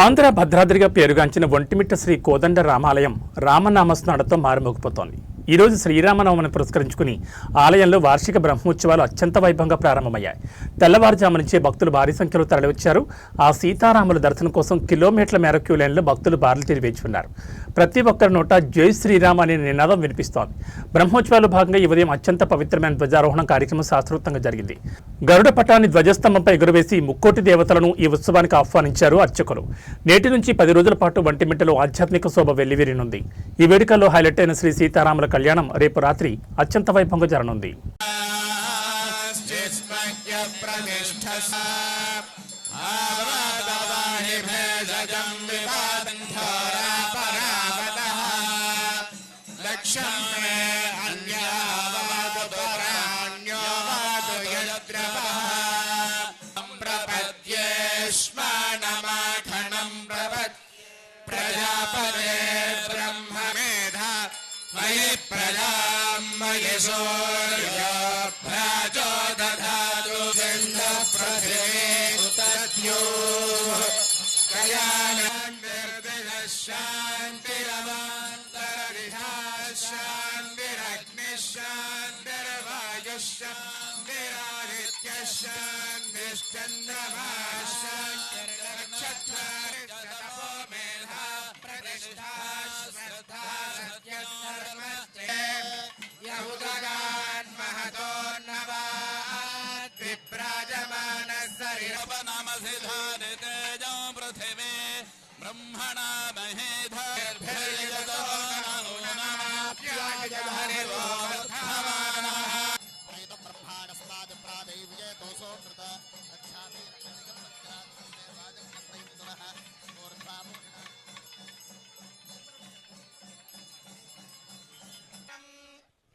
ఆంధ్ర భద్రాద్రిగా పేరుగాంచిన ఒంటిమిట్ట శ్రీ కోదండ రామాలయం రామనామస్మరణతో మారుమోగిపోతోంది. ఈరోజు శ్రీరామనవమిని పురస్కరించుకుని ఆలయంలో వార్షిక బ్రహ్మోత్సవాలు అత్యంత వైభవంగా ప్రారంభమయ్యాయి. తెల్లవారుజాము నుంచే భక్తులు భారీ సంఖ్యలో తరలివచ్చారు. ఆ సీతారాముల దర్శనం కోసం కిలోమీటర్ల మేర క్యూ లైన్లో భక్తులు బారులు తీరి వేచి ఉన్నారు. ప్రతి ఒక్కరి నోట జై శ్రీరామ్ అనే నినాదం వినిపిస్తోంది. బ్రహ్మోత్సవాలు భాగంగా ఈ ఉదయం అత్యంత పవిత్రమైన ధ్వజారోహణం కార్యక్రమం శాస్త్రోక్తంగా జరిగింది. గరుడ పటాన్ని ధ్వజస్తంభంపై ఎగురవేసి ముక్కోటి దేవతలను ఈ ఉత్సవానికి ఆహ్వానించారు అర్చకులు. నేటి నుంచి 10 రోజుల పాటు వంటిమిట్టలో ఆధ్యాత్మిక శోభ వెల్లివిరియనుంది. ఈ వేడుకల్లో హైలైట్ అయిన శ్రీ సీతారాముల కళ్యాణం రేపు రాత్రి అత్యంత వైభవంగా జరగనుంది. प्रजापते ब्रह्ममेधा मयि प्रजां मयि सूर्यो प्रचोदधातु गन्धः पृथिवी उतद्यो गयानन्दिर्दिशः शान्तिरवान्तरदिशः शान्तिरग्निः शान्तिर्वायुः शान्तिरादित्यः शान्तिश्चन्द्रमाः ब्रह्मणा महेधा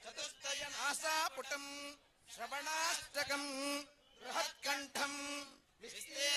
चतुस्तयनासापुटं श्रवणाष्टकं बृहत्कण्ठं विस्तीर्णं